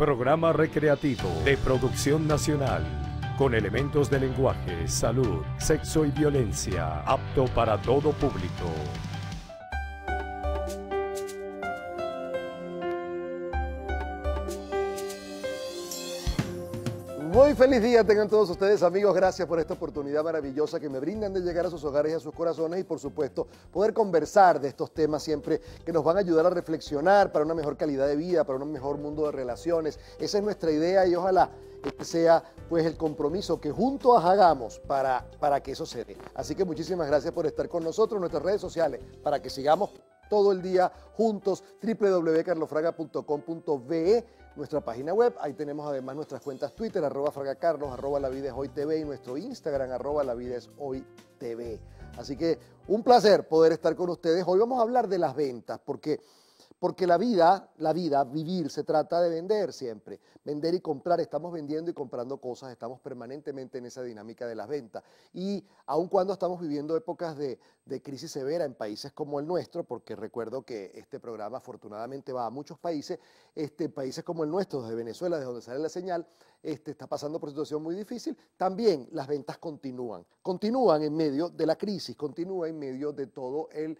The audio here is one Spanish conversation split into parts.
Programa recreativo de producción nacional, con elementos de lenguaje, salud, sexo y violencia, apto para todo público. Muy feliz día tengan todos ustedes, amigos. Gracias por esta oportunidad maravillosa que me brindan de llegar a sus hogares y a sus corazones y, por supuesto, poder conversar de estos temas siempre que nos van a ayudar a reflexionar para una mejor calidad de vida, para un mejor mundo de relaciones. Esa es nuestra idea y ojalá este sea pues el compromiso que juntos hagamos para que eso se dé. Así que muchísimas gracias por estar con nosotros en nuestras redes sociales para que sigamos todo el día juntos. www.carlosfraga.com.be, nuestra página web. Ahí tenemos además nuestras cuentas Twitter, @FragaCarlos, @LaVidaEsHoyTV y nuestro Instagram, @LaVidaEsHoyTV. Así que un placer poder estar con ustedes. Hoy vamos a hablar de las ventas, porque la vida, vivir, se trata de vender siempre. Vender y comprar, estamos vendiendo y comprando cosas, estamos permanentemente en esa dinámica de las ventas. Y aun cuando estamos viviendo épocas de crisis severa en países como el nuestro, porque recuerdo que este programa afortunadamente va a muchos países, países como el nuestro, desde Venezuela, de donde sale la señal, está pasando por una situación muy difícil, también las ventas continúan en medio de la crisis, continúan en medio de todo el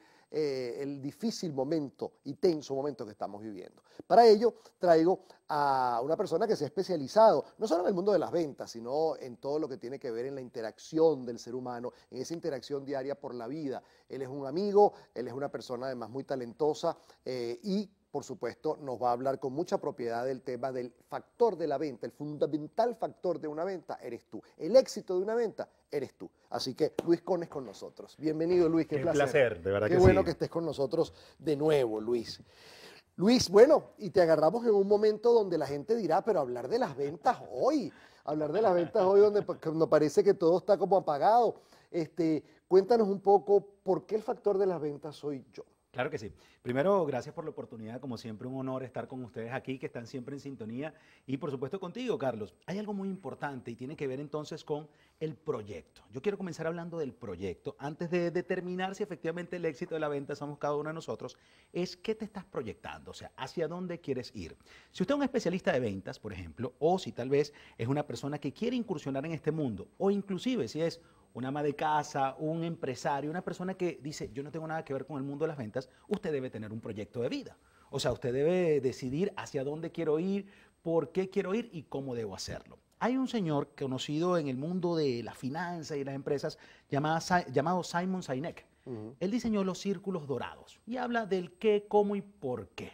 difícil momento y tenso momento que estamos viviendo. Para ello traigo a una persona que se ha especializado no solo en el mundo de las ventas, sino en todo lo que tiene que ver en la interacción del ser humano, en esa interacción diaria por la vida. Él es un amigo, él es una persona además muy talentosa y por supuesto, nos va a hablar con mucha propiedad del tema del factor de la venta. El fundamental factor de una venta eres tú. El éxito de una venta eres tú. Así que Luis Cones con nosotros. Bienvenido, Luis. Qué placer. De verdad que sí. Qué bueno que estés con nosotros de nuevo, Luis. Luis, bueno, y te agarramos en un momento donde la gente dirá, pero hablar de las ventas hoy donde nos parece que todo está como apagado. Cuéntanos un poco por qué el factor de las ventas soy yo. Claro que sí. Primero, gracias por la oportunidad. Como siempre, un honor estar con ustedes aquí, que están siempre en sintonía. Y por supuesto contigo, Carlos. Hay algo muy importante y tiene que ver entonces con el proyecto. Yo quiero comenzar hablando del proyecto. Antes de determinar si efectivamente el éxito de la venta somos cada uno de nosotros, es qué te estás proyectando, o sea, hacia dónde quieres ir. Si usted es un especialista de ventas, por ejemplo, o si tal vez es una persona que quiere incursionar en este mundo, o inclusive si es una ama de casa, un empresario, una persona que dice, yo no tengo nada que ver con el mundo de las ventas, usted debe tener un proyecto de vida. O sea, usted debe decidir hacia dónde quiero ir, por qué quiero ir y cómo debo hacerlo. Hay un señor conocido en el mundo de la finanza y las empresas llamado Simon Sinek. Él diseñó los círculos dorados y habla del qué, cómo y por qué.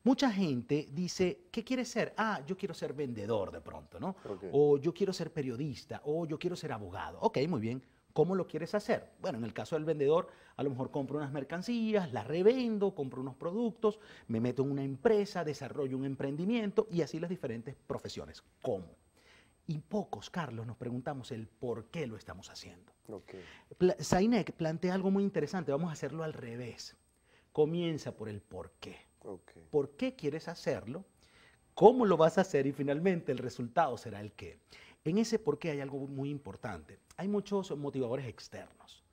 Mucha gente dice, ¿qué quieres ser? Ah, yo quiero ser vendedor de pronto, ¿no? Okay. O yo quiero ser periodista, o yo quiero ser abogado. Ok, muy bien. ¿Cómo lo quieres hacer? Bueno, en el caso del vendedor, a lo mejor compro unas mercancías, las revendo, compro unos productos, me meto en una empresa, desarrollo un emprendimiento y así las diferentes profesiones. ¿Cómo? Y pocos, Carlos, nos preguntamos el por qué lo estamos haciendo. Okay. Sinek plantea algo muy interesante. Vamos a hacerlo al revés. Comienza por el por qué. Okay. ¿Por qué quieres hacerlo? ¿Cómo lo vas a hacer? Y finalmente el resultado será el qué. En ese por qué hay algo muy importante. Hay muchos motivadores externos.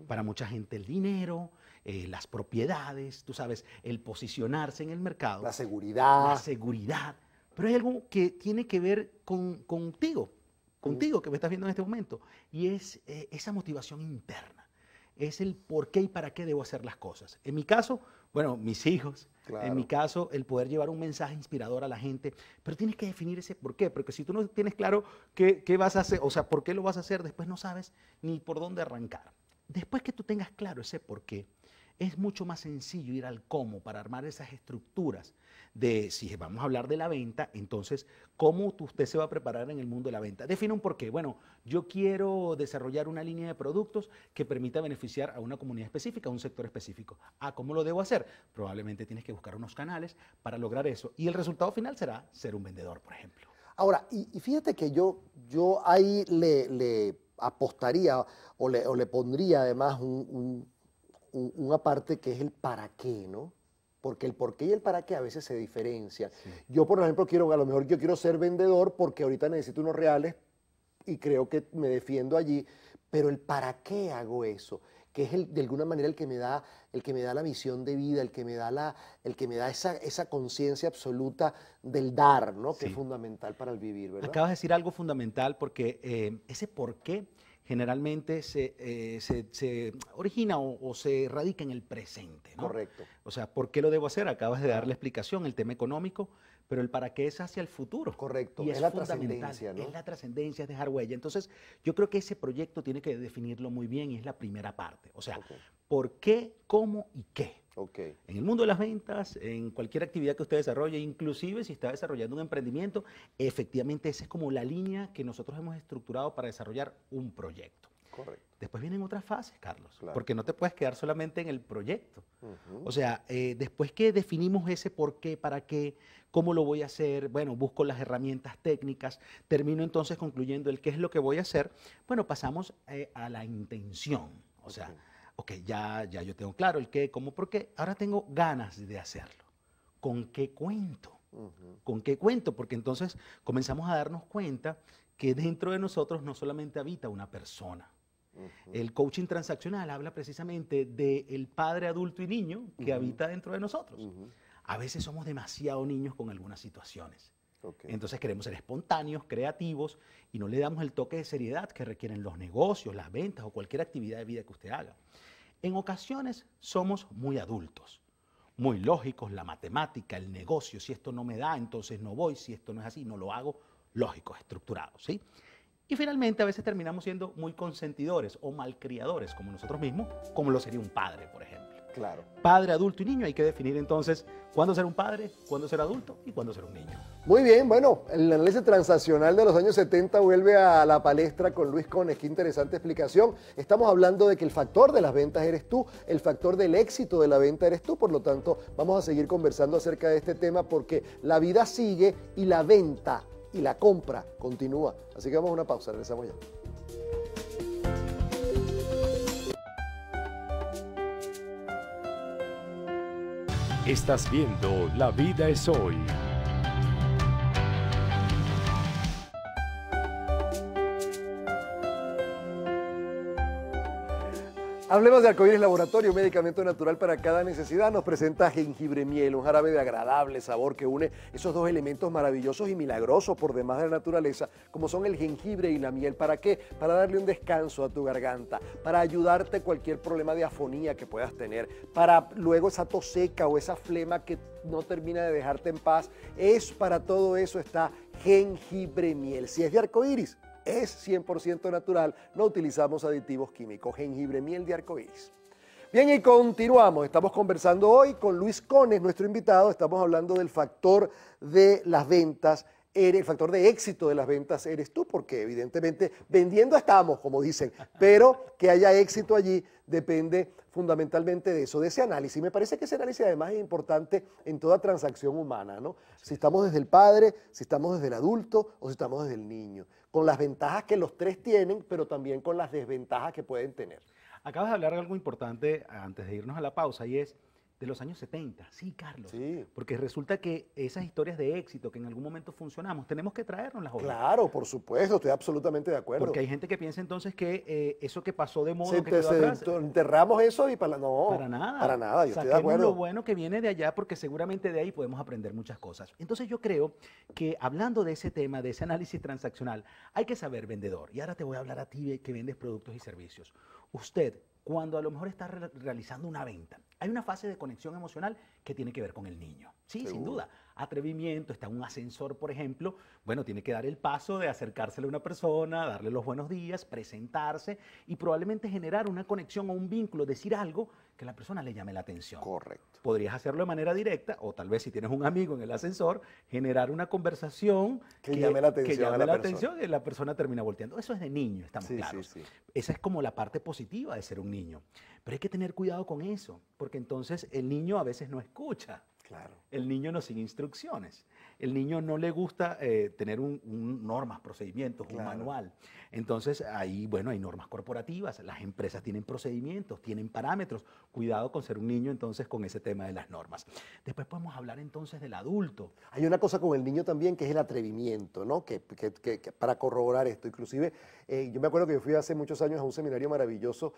Para mucha gente el dinero, las propiedades, tú sabes, el posicionarse en el mercado. La seguridad. La seguridad. Pero hay algo que tiene que ver contigo que me estás viendo en este momento. Y es esa motivación interna. Es el por qué y para qué debo hacer las cosas. En mi caso, bueno, mis hijos. Claro. En mi caso, el poder llevar un mensaje inspirador a la gente. Pero tienes que definir ese por qué. Porque si tú no tienes claro qué vas a hacer, o sea, por qué lo vas a hacer, después no sabes ni por dónde arrancar. Después que tú tengas claro ese por qué, es mucho más sencillo ir al cómo para armar esas estructuras de, si vamos a hablar de la venta, entonces, ¿cómo usted se va a preparar en el mundo de la venta? Define un porqué. Bueno, yo quiero desarrollar una línea de productos que permita beneficiar a una comunidad específica, a un sector específico. Ah, ¿cómo lo debo hacer? Probablemente tienes que buscar unos canales para lograr eso. Y el resultado final será ser un vendedor, por ejemplo. Ahora, y fíjate que yo ahí le apostaría o le pondría además una parte que es el para qué, ¿no? Porque el por qué y el para qué a veces se diferencian. Sí. Yo, por ejemplo, a lo mejor yo quiero ser vendedor porque ahorita necesito unos reales y creo que me defiendo allí, pero el para qué hago eso. que es de alguna manera el que me da la misión de vida, el que me da esa conciencia absoluta del dar, ¿no? Que es fundamental para el vivir, ¿verdad? Acabas de decir algo fundamental porque ese por qué generalmente se origina o se radica en el presente, ¿no? Correcto. O sea, ¿por qué lo debo hacer? Acabas de dar la explicación, el tema económico, pero el para qué es hacia el futuro. Correcto, y es la trascendencia, ¿no? Es la trascendencia, es dejar huella. Entonces, yo creo que ese proyecto tiene que definirlo muy bien y es la primera parte. O sea, ¿por qué, cómo y qué? En el mundo de las ventas, en cualquier actividad que usted desarrolle, inclusive si está desarrollando un emprendimiento, efectivamente esa es como la línea que nosotros hemos estructurado para desarrollar un proyecto. Correcto. Después vienen otras fases, Carlos, Claro. porque no te puedes quedar solamente en el proyecto. O sea, después que definimos ese por qué, para qué, cómo lo voy a hacer, bueno, busco las herramientas técnicas, termino entonces concluyendo el qué es lo que voy a hacer, bueno, pasamos a la intención. O sea, ok, ya yo tengo claro el qué, cómo, por qué, ahora tengo ganas de hacerlo. ¿Con qué cuento? ¿Con qué cuento? Porque entonces comenzamos a darnos cuenta que dentro de nosotros no solamente habita una persona. El coaching transaccional habla precisamente del padre, adulto y niño que habita dentro de nosotros. A veces somos demasiado niños con algunas situaciones. Entonces queremos ser espontáneos, creativos y no le damos el toque de seriedad que requieren los negocios, las ventas o cualquier actividad de vida que usted haga. En ocasiones somos muy adultos, muy lógicos, la matemática, el negocio, si esto no me da, entonces no voy, si esto no es así, no lo hago, lógicos, estructurados, ¿sí? Y finalmente a veces terminamos siendo muy consentidores o malcriadores como nosotros mismos, como lo sería un padre, por ejemplo. Claro. Padre, adulto y niño, hay que definir entonces cuándo ser un padre, cuándo ser adulto y cuándo ser un niño. Muy bien, bueno, el análisis transaccional de los años 70 vuelve a la palestra con Luis Cones. Qué interesante explicación. Estamos hablando de que el factor de las ventas eres tú, el factor del éxito de la venta eres tú, por lo tanto vamos a seguir conversando acerca de este tema porque la vida sigue y la venta y la compra continúa. Así que vamos a una pausa, regresamos ya. Estás viendo La Vida es Hoy. Hablemos de Arcoíris Laboratorio, un medicamento natural para cada necesidad. Nos presenta jengibre miel, un jarabe de agradable sabor que une esos dos elementos maravillosos y milagrosos por demás de la naturaleza, como son el jengibre y la miel. ¿Para qué? Para darle un descanso a tu garganta, para ayudarte a cualquier problema de afonía que puedas tener, para luego esa tos seca o esa flema que no termina de dejarte en paz. Para todo eso está jengibre miel. Si es de Arcoíris, es 100% natural, no utilizamos aditivos químicos. Jengibre miel de Arcoíris. Bien, y continuamos. Estamos conversando hoy con Luis Cones, nuestro invitado. Estamos hablando del factor de las ventas. El factor de éxito de las ventas eres tú, porque evidentemente vendiendo estamos, como dicen, pero que haya éxito allí depende fundamentalmente de eso, de ese análisis. Me parece que ese análisis además es importante en toda transacción humana, ¿no? Si estamos desde el padre, si estamos desde el adulto o si estamos desde el niño, con las ventajas que los tres tienen, pero también con las desventajas que pueden tener. Acabas de hablar de algo importante antes de irnos a la pausa y es de los años 70. Sí, Carlos. Sí. Porque resulta que esas historias de éxito que en algún momento funcionamos, tenemos que traernos hoy. Claro, por supuesto, estoy absolutamente de acuerdo. Porque hay gente que piensa entonces que eso que pasó de moda, enterramos eso y no. Para nada. Para nada, yo estoy de Saquemos acuerdo. lo bueno que viene de allá porque seguramente de ahí podemos aprender muchas cosas. Entonces yo creo que hablando de ese tema, de ese análisis transaccional, hay que saber vendedor. Y ahora te voy a hablar a ti que vendes productos y servicios. Usted, cuando a lo mejor está realizando una venta, hay una fase de conexión emocional que tiene que ver con el niño. Sí, sin duda. Atrevimiento, está en un ascensor, por ejemplo, bueno, tiene que dar el paso de acercársele a una persona, darle los buenos días, presentarse y probablemente generar una conexión o un vínculo, decir algo que a la persona le llame la atención. Correcto. Podrías hacerlo de manera directa o tal vez si tienes un amigo en el ascensor, generar una conversación que llame la atención y la persona termina volteando. Eso es de niño, estamos claros. Sí. Esa es como la parte positiva de ser un niño. Pero hay que tener cuidado con eso, porque entonces el niño a veces no escucha. Claro. El niño no sigue instrucciones. el niño no le gusta tener normas, procedimientos, un manual. Entonces, ahí, bueno, hay normas corporativas, las empresas tienen procedimientos, tienen parámetros. Cuidado con ser un niño, entonces, con ese tema de las normas. Después podemos hablar, entonces, del adulto. Hay una cosa con el niño también, que es el atrevimiento, ¿no? Que para corroborar esto, inclusive, yo me acuerdo que yo fui hace muchos años a un seminario maravilloso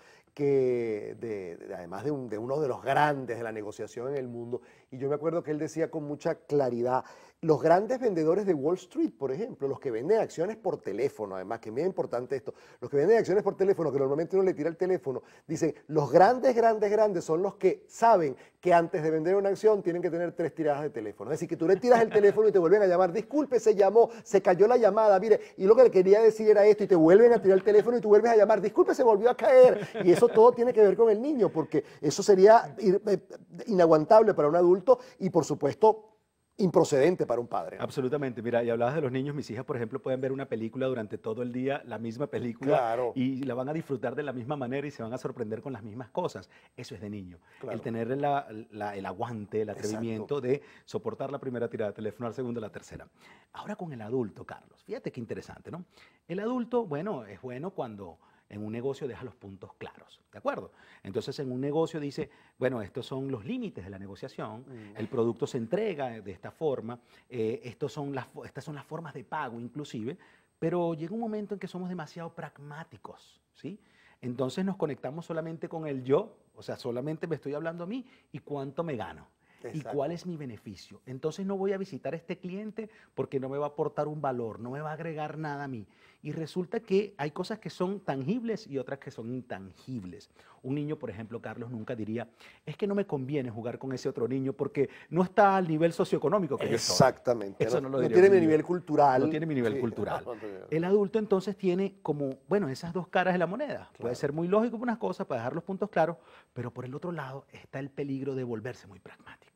además de uno de los grandes de la negociación en el mundo, y yo me acuerdo que él decía con mucha claridad, los grandes vendedores de Wall Street, por ejemplo, los que venden acciones por teléfono, además, que es muy importante esto, los que venden acciones por teléfono, que normalmente uno le tira el teléfono, dicen, los grandes son los que saben que antes de vender una acción tienen que tener 3 tiradas de teléfono. Es decir, que tú le tiras el teléfono y te vuelven a llamar, disculpe, se llamó, se cayó la llamada, mire, y lo que le quería decir era esto, y te vuelven a tirar el teléfono y tú vuelves a llamar, disculpe, se volvió a caer. Y eso todo tiene que ver con el niño, porque eso sería inaguantable para un adulto y, por supuesto, improcedente para un padre, ¿no? Absolutamente. Mira, y hablabas de los niños, mis hijas, por ejemplo, pueden ver una película durante todo el día, la misma película, claro, y la van a disfrutar de la misma manera y se van a sorprender con las mismas cosas. Eso es de niño. Claro. El tener el aguante, el atrevimiento de soportar la primera tirada de teléfono, la segunda, la tercera. Ahora con el adulto, Carlos, fíjate qué interesante, ¿no? El adulto, bueno, es bueno cuando en un negocio deja los puntos claros, ¿de acuerdo? Entonces, en un negocio dice, bueno, estos son los límites de la negociación, el producto se entrega de esta forma, estas son las formas de pago inclusive, pero llega un momento en que somos demasiado pragmáticos, ¿sí? Entonces nos conectamos solamente con el yo, o sea, solamente me estoy hablando a mí y cuánto me gano. Exacto. ¿Y cuál es mi beneficio? Entonces no voy a visitar a este cliente porque no me va a aportar un valor, no me va a agregar nada a mí. Y resulta que hay cosas que son tangibles y otras que son intangibles. Un niño, por ejemplo, Carlos, nunca diría, es que no me conviene jugar con ese otro niño porque no está al nivel socioeconómico que yo estoy. Exactamente. Eso no lo diría. No tiene mi nivel cultural. No tiene mi nivel cultural. El adulto entonces tiene como, bueno, esas dos caras de la moneda. Claro. Puede ser muy lógico por unas cosas para dejar los puntos claros, pero por el otro lado está el peligro de volverse muy pragmático.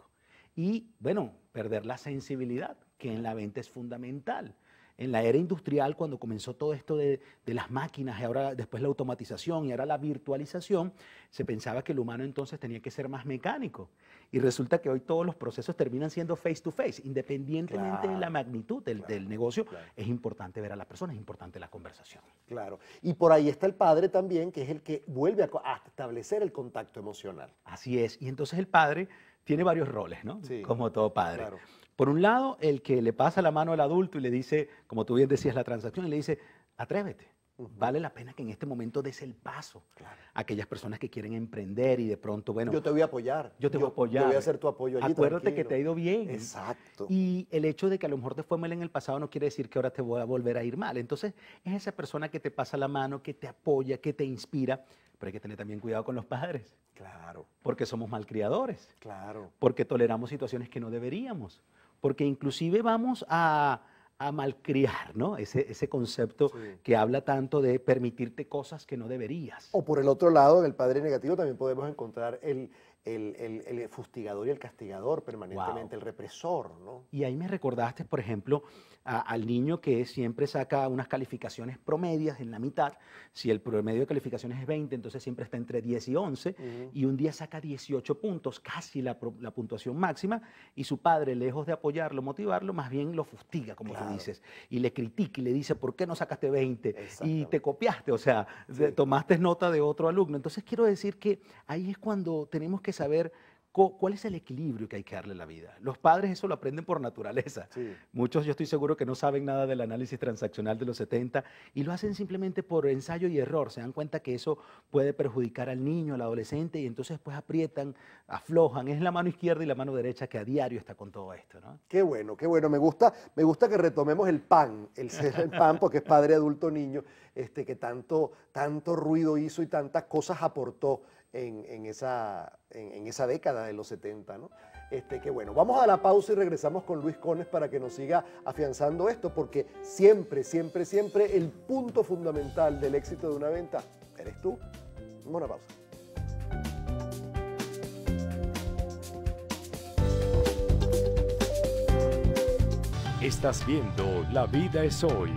Y, bueno, perder la sensibilidad, que en la venta es fundamental. En la era industrial, cuando comenzó todo esto de las máquinas, y ahora después la automatización y ahora la virtualización, se pensaba que el humano entonces tenía que ser más mecánico. Y resulta que hoy todos los procesos terminan siendo face to face, independientemente de la magnitud del negocio. Claro. Es importante ver a la persona, es importante la conversación. Claro. Y por ahí está el padre también, que es el que vuelve a establecer el contacto emocional. Así es. Y entonces el padre tiene varios roles, ¿no? Sí, como todo padre. Claro. Por un lado, el que le pasa la mano al adulto y le dice, como tú bien decías, la transacción, y le dice, atrévete. Vale la pena que en este momento des el paso. Claro. Aquellas personas que quieren emprender y de pronto, bueno... Yo te voy a apoyar. Yo te voy a apoyar. Yo voy a hacer tu apoyo allí. Acuérdate tranquilo. que te ha ido bien. Exacto. Y el hecho de que a lo mejor te fue mal en el pasado no quiere decir que ahora te voy a volver a ir mal. Entonces, es esa persona que te pasa la mano, que te apoya, que te inspira. Pero hay que tener también cuidado con los padres. Claro. Porque somos malcriadores. Claro. Porque toleramos situaciones que no deberíamos. Porque inclusive vamos a malcriar, ¿no? Ese concepto que habla tanto de permitirte cosas que no deberías. O por el otro lado, en el padre negativo también podemos encontrar el fustigador y el castigador permanentemente, el represor, ¿no? Y ahí me recordaste, por ejemplo, al niño que siempre saca unas calificaciones promedias en la mitad. Si el promedio de calificaciones es 20, entonces siempre está entre 10 y 11, y un día saca 18 puntos, casi la puntuación máxima, y su padre, lejos de apoyarlo, motivarlo, más bien lo fustiga, como tú dices, y le critica y le dice, ¿por qué no sacaste 20? Y te copiaste, o sea, tomaste nota de otro alumno. Entonces quiero decir que ahí es cuando tenemos que saber cuál es el equilibrio que hay que darle a la vida. Los padres eso lo aprenden por naturaleza. Sí. Muchos yo estoy seguro que no saben nada del análisis transaccional de los 70 y lo hacen simplemente por ensayo y error. Se dan cuenta que eso puede perjudicar al niño, al adolescente, y entonces pues aprietan, aflojan. Es la mano izquierda y la mano derecha que a diario está con todo esto, ¿no? Qué bueno, qué bueno. Me gusta que retomemos el PAN, el PAN, porque es padre, adulto, niño, que tanto ruido hizo y tantas cosas aportó en esa década de los 70, ¿no? Qué bueno. Vamos a la pausa y regresamos con Luis Cones para que nos siga afianzando esto, porque siempre, siempre, siempre el punto fundamental del éxito de una venta eres tú. Vamos a una pausa. Estás viendo La Vida es Hoy.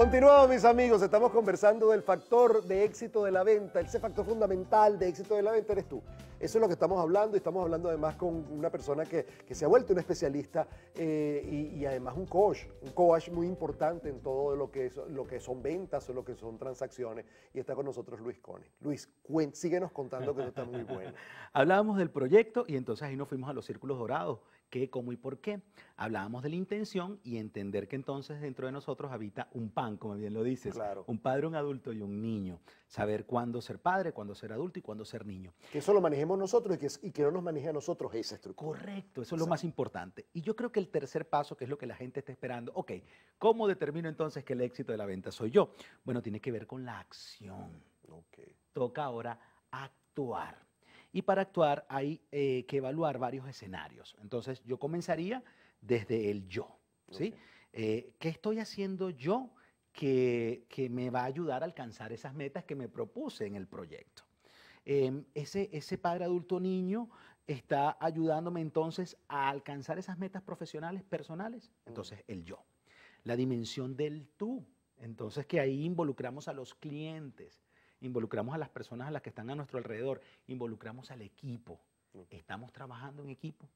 Continuamos, mis amigos, estamos conversando del factor de éxito de la venta. Ese factor fundamental de éxito de la venta eres tú. Eso es lo que estamos hablando, y estamos hablando además con una persona que se ha vuelto un especialista y además un coach muy importante en todo lo que son ventas o lo que son transacciones. Y está con nosotros Luis Cone. Luis, síguenos contando, que eso está muy bueno. Hablábamos del proyecto y entonces ahí nos fuimos a los círculos dorados. ¿Qué, cómo y por qué? Hablábamos de la intención y entender que entonces dentro de nosotros habita un PAN, como bien lo dices. Claro. Un padre, un adulto y un niño. Saber cuándo ser padre, cuándo ser adulto y cuándo ser niño. Que eso lo manejemos nosotros y que no nos maneje a nosotros esa estructura. Correcto, eso es lo más importante. Y yo creo que el tercer paso, que es lo que la gente está esperando, ok, ¿cómo determino entonces que el éxito de la venta soy yo? Bueno, tiene que ver con la acción. Okay. Toca ahora actuar. Y para actuar hay que evaluar varios escenarios. Entonces, yo comenzaría desde el yo, ¿sí? ¿Qué estoy haciendo yo que me va a ayudar a alcanzar esas metas que me propuse en el proyecto? Ese padre adulto niño está ayudándome entonces a alcanzar esas metas profesionales, personales. Entonces, el yo. La dimensión del tú. Entonces, que ahí involucramos a los clientes, involucramos a las personas a las que están a nuestro alrededor, involucramos al equipo. ¿Estamos trabajando en equipo?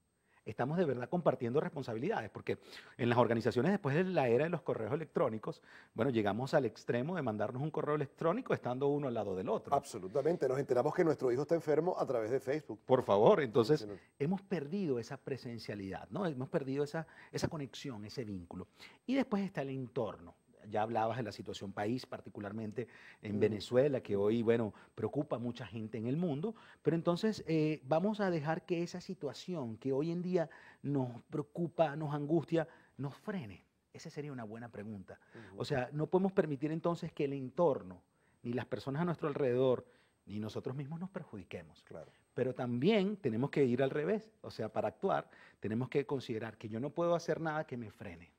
Estamos de verdad compartiendo responsabilidades, porque en las organizaciones después de la era de los correos electrónicos, bueno, llegamos al extremo de mandarnos un correo electrónico estando uno al lado del otro. Absolutamente, nos enteramos que nuestro hijo está enfermo a través de Facebook. Por favor, entonces hemos perdido esa presencialidad, ¿no? Hemos perdido esa conexión, ese vínculo. Y después está el entorno. Ya hablabas de la situación país, particularmente en Venezuela, que hoy, bueno, preocupa a mucha gente en el mundo, pero entonces vamos a dejar que esa situación que hoy en día nos preocupa, nos angustia, nos frene. Esa sería una buena pregunta. O sea, no podemos permitir entonces que el entorno, ni las personas a nuestro alrededor, ni nosotros mismos nos perjudiquemos. Claro. Pero también tenemos que ir al revés. O sea, para actuar, tenemos que considerar que yo no puedo hacer nada que me frene.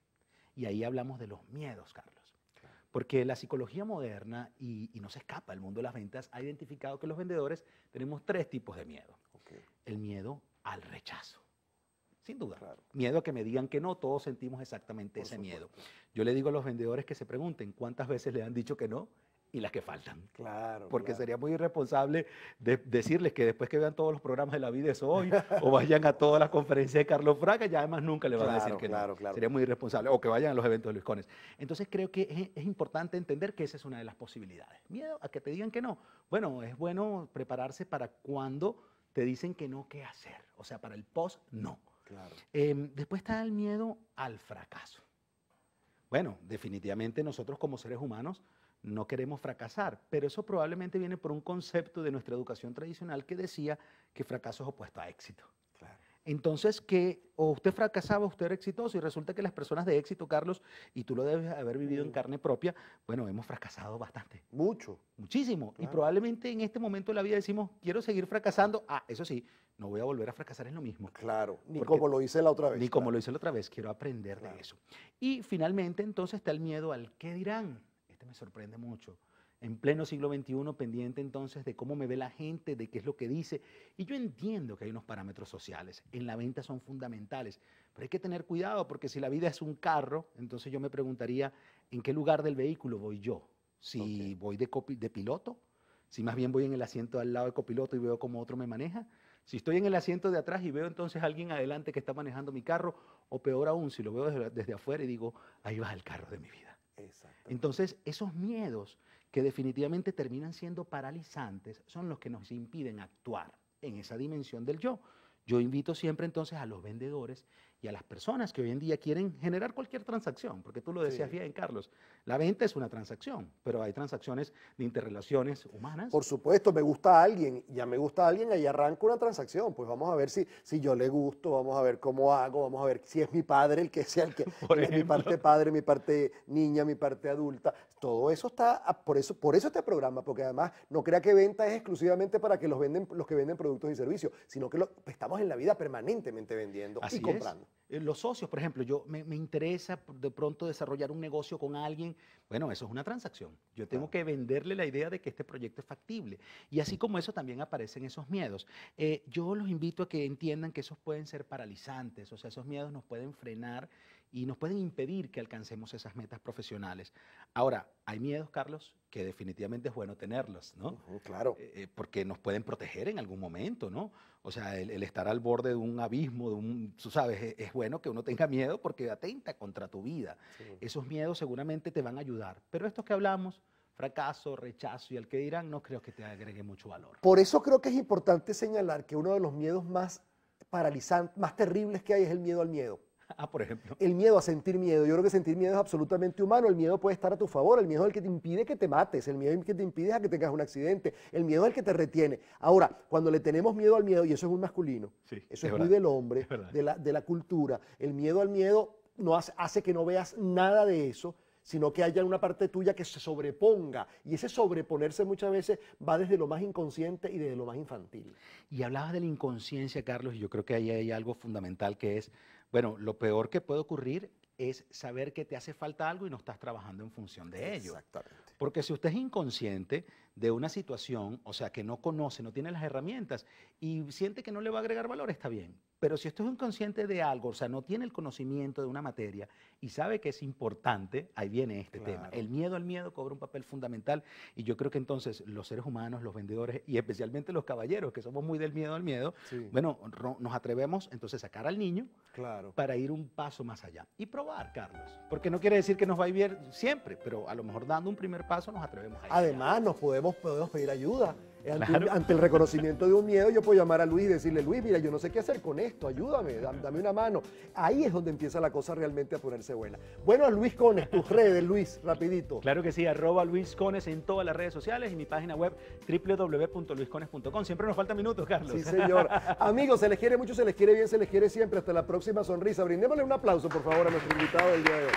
Y ahí hablamos de los miedos, Carlos. Porque la psicología moderna, y no se escapa el mundo de las ventas, ha identificado que los vendedores tenemos 3 tipos de miedo. El miedo al rechazo. Sin duda. Claro. Miedo a que me digan que no, todos sentimos exactamente ese miedo. Yo le digo a los vendedores que se pregunten cuántas veces le han dicho que no y las que faltan. Claro. Porque claro. sería muy irresponsable decirles que después que vean todos los programas de La Vida es Hoy o vayan a todas las conferencias de Carlos Fraga, ya además nunca le van a decir que no. Claro. Sería muy irresponsable. O que vayan a los eventos de Luis Cones. Entonces creo que es importante entender que esa es una de las posibilidades. Miedo a que te digan que no. Bueno, es bueno prepararse para cuando te dicen que no, qué hacer. O sea, para el post, no. Claro. Después está el miedo al fracaso. Bueno, definitivamente nosotros como seres humanos no queremos fracasar, pero eso probablemente viene por un concepto de nuestra educación tradicional que decía que fracaso es opuesto a éxito. Claro. Entonces, que o usted fracasaba o usted era exitoso, y resulta que las personas de éxito, Carlos, y tú lo debes haber vivido en carne propia, bueno, hemos fracasado bastante. Mucho. Muchísimo. Claro. Y probablemente en este momento de la vida decimos, quiero seguir fracasando. Ah, eso sí, no voy a volver a fracasar en lo mismo. Claro, ni Porque como lo hice la otra vez. Ni como lo hice la otra vez, quiero aprender de eso. Y finalmente entonces está el miedo al qué dirán. Este me sorprende mucho. En pleno siglo XXI, pendiente entonces de cómo me ve la gente, de qué es lo que dice. Y yo entiendo que hay unos parámetros sociales. En la venta son fundamentales. Pero hay que tener cuidado porque si la vida es un carro, entonces yo me preguntaría en qué lugar del vehículo voy yo. Si voy de piloto, si más bien voy en el asiento al lado de copiloto y veo cómo otro me maneja. Si estoy en el asiento de atrás y veo entonces a alguien adelante que está manejando mi carro, o peor aún, si lo veo desde afuera y digo, ahí va el carro de mi vida. Entonces, esos miedos que definitivamente terminan siendo paralizantes son los que nos impiden actuar en esa dimensión del yo. Yo invito siempre entonces a los vendedores y a las personas que hoy en día quieren generar cualquier transacción, porque tú lo decías bien, Carlos, la venta es una transacción, pero hay transacciones de interrelaciones humanas. Por supuesto, me gusta a alguien, ya me gusta a alguien, ahí arranca una transacción, pues vamos a ver si yo le gusto, vamos a ver cómo hago, vamos a ver si es mi padre el que sea el que, es mi parte padre, mi parte niña, mi parte adulta, todo eso está, por eso este programa, porque además no crea que venta es exclusivamente para que los que venden productos y servicios, sino que estamos en la vida permanentemente vendiendo y comprando. Los socios, por ejemplo, me interesa de pronto desarrollar un negocio con alguien, bueno, eso es una transacción. Yo tengo que venderle la idea de que este proyecto es factible. Y así como eso también aparecen esos miedos. Yo los invito a que entiendan que esos pueden ser paralizantes, o sea, esos miedos nos pueden frenar y nos pueden impedir que alcancemos esas metas profesionales. Ahora, hay miedos, Carlos, que definitivamente es bueno tenerlos, ¿no? Claro. Porque nos pueden proteger en algún momento, ¿no? O sea, el estar al borde de un abismo, tú sabes, es bueno que uno tenga miedo porque atenta contra tu vida. Sí. Esos miedos seguramente te van a ayudar. Pero estos que hablamos, fracaso, rechazo y al que dirán, no creo que te agregue mucho valor. Por eso creo que es importante señalar que uno de los miedos más paralizantes, más terribles que hay es el miedo al miedo. Ah, por ejemplo. El miedo a sentir miedo. Yo creo que sentir miedo es absolutamente humano. El miedo puede estar a tu favor. El miedo es el que te impide que te mates. El miedo es el que te impide a que tengas un accidente. El miedo es el que te retiene. Ahora, cuando le tenemos miedo al miedo, y eso es un masculino, sí, eso es muy del hombre, de la cultura, el miedo al miedo no hace que no veas nada de eso, sino que haya una parte tuya que se sobreponga. Y ese sobreponerse muchas veces va desde lo más inconsciente y desde lo más infantil. Y hablabas de la inconsciencia, Carlos, y yo creo que ahí hay algo fundamental que es, bueno, lo peor que puede ocurrir es saber que te hace falta algo y no estás trabajando en función de ello. Exactamente. Porque si usted es inconsciente de una situación, o sea, que no conoce, no tiene las herramientas y siente que no le va a agregar valor, está bien. Pero si usted es inconsciente de algo, o sea, no tiene el conocimiento de una materia y sabe que es importante, ahí viene este tema. El miedo al miedo cobra un papel fundamental y yo creo que entonces los seres humanos, los vendedores y especialmente los caballeros, que somos muy del miedo al miedo, bueno, nos atrevemos entonces a sacar al niño para ir un paso más allá y probar, Carlos. Porque no quiere decir que nos va a ir bien siempre, pero a lo mejor dando un primer paso nos atrevemos a ir. Además, nos podemos pedir ayuda. Ante el reconocimiento de un miedo, yo puedo llamar a Luis y decirle, Luis, mira, yo no sé qué hacer con esto, ayúdame, dame una mano. Ahí es donde empieza la cosa realmente a ponerse buena. Bueno, Luis Cones, tus redes, Luis, rapidito. Claro que sí, @LuisCones en todas las redes sociales y mi página web www.luiscones.com. Siempre nos faltan minutos, Carlos. Sí, señor. Amigos, se les quiere mucho, se les quiere bien, se les quiere siempre. Hasta la próxima sonrisa. Brindémosle un aplauso, por favor, a nuestro invitado del día de hoy.